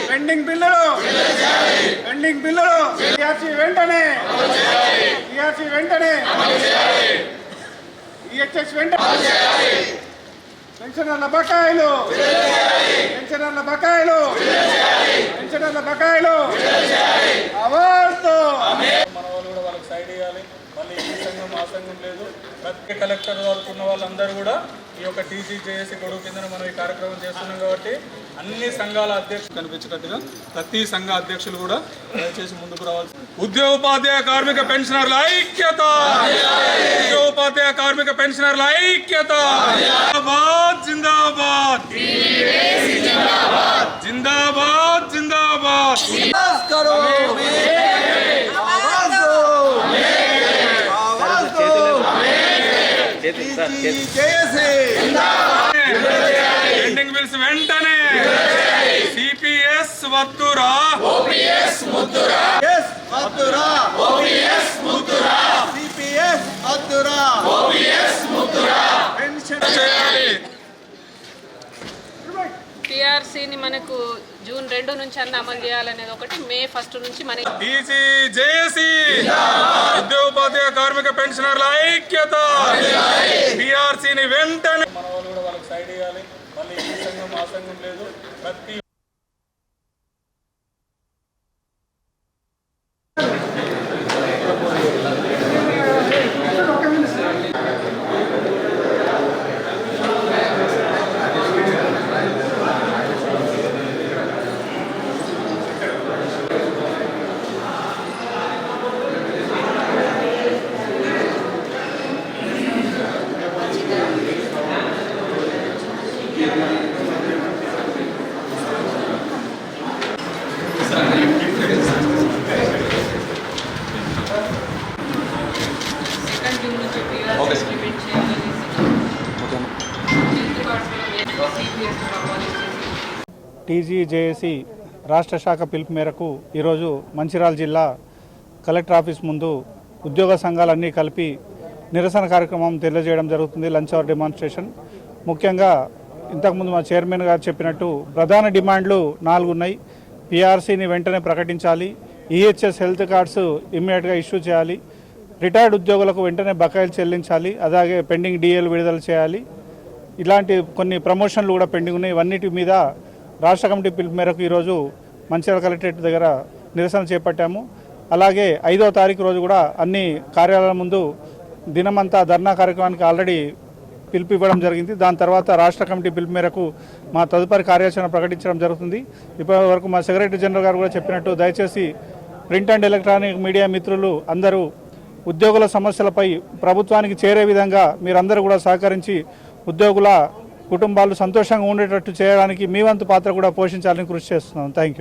Pending బిల్లులు ERC వెంటనే EHS వెంటనే పెన్షనర్ల బకాయిలు అవార్డు మన వాళ్ళు కూడా వాళ్ళకి సైడ్ ఇవ్వాలి. మళ్ళీ ఈ సంఘం ఆ సంఘం లేదు. ప్రతి కలెక్టర్ చదువుకున్న వాళ్ళందరూ కూడా ఈ యొక్క టీజీజేఏసీ గొడవ కింద మనం ఈ కార్యక్రమం చేస్తున్నాం కాబట్టి అన్ని సంఘాల అధ్యక్షులు కనిపించేటట్టుగా ప్రతి సంఘ అధ్యక్షులు కూడా దయచేసి ముందుకు రావాలి. ఉద్యోగోపాధ్యాయ కార్మిక పెన్షనర్ల ఐక్యత, జిందాబాద్ జిందాబాద్ జిందాబాద్. పెండింగ్ బిల్స్ వెంటనే సిపిఎస్ వద్దురా, టీఆర్సీని మనకు జూన్ 2 నుంచి అన్న అమలు చేయాలనేది ఒకటి, మే 1 నుంచి మనకి టీజీజేఏసీ ఉద్యోగోపాధ్యాయ కార్మిక పెన్షనర్ల ఐక్యత, టీఆర్సీని వెంటనే మన వాళ్ళు కూడా వాళ్ళకి సైడ్ ఇవ్వాలి. మళ్ళీ ఈ సంఘం ఆ సంఘం లేదు. ప్రతి టీజీజేఏసీ రాష్ట్ర శాఖ పిలుపు మేరకు ఈరోజు మంచిర్యాల జిల్లా కలెక్టర్ ఆఫీస్ ముందు ఉద్యోగ సంఘాలన్నీ కలిపి నిరసన కార్యక్రమం తెలియజేయడం జరుగుతుంది. Lunch hour demonstration. ముఖ్యంగా ఇంతకుముందు మా చైర్మన్ గారు చెప్పినట్టు ప్రధాన డిమాండ్లు 4 ఉన్నాయి. పిఆర్సీని వెంటనే ప్రకటించాలి, ఈహెచ్ఎస్ హెల్త్ కార్డ్స్ ఇమ్మీడియట్గా ఇష్యూ చేయాలి, రిటైర్డ్ ఉద్యోగులకు వెంటనే బకాయిలు చెల్లించాలి, అలాగే పెండింగ్ డిఎల్ విడుదల చేయాలి. ఇలాంటి కొన్ని ప్రమోషన్లు కూడా పెండింగ్ ఉన్నాయి. ఇవన్నిటి మీద రాష్ట్ర కమిటీ పిలుపు మేరకు ఈరోజు మంచిర్యాల కలెక్టరేట్ దగ్గర నిరసన చేపట్టాము. అలాగే 5వ తారీఖు రోజు కూడా అన్ని కార్యాలయాల ముందు దినమంతా ధర్నా కార్యక్రమానికి ఆల్రెడీ పిలుపు ఇవ్వడం జరిగింది. దాని తర్వాత రాష్ట్ర కమిటీ పిలుపు మేరకు మా తదుపరి కార్యాచరణ ప్రకటించడం జరుగుతుంది. ఇప్పటి వరకు మా సెక్రటరీ జనరల్ గారు కూడా చెప్పినట్టు దయచేసి ప్రింట్ అండ్ ఎలక్ట్రానిక్ మీడియా మిత్రులు అందరూ ఉద్యోగుల సమస్యలపై ప్రభుత్వానికి చేరే విధంగా మీరందరూ కూడా సహకరించి ఉద్యోగుల కుటుంబాలు సంతోషంగా ఉండేటట్టు చేయడానికి మీ వంతు పాత్ర కూడా పోషించాలని కృషి చేస్తున్నాం. Thank you.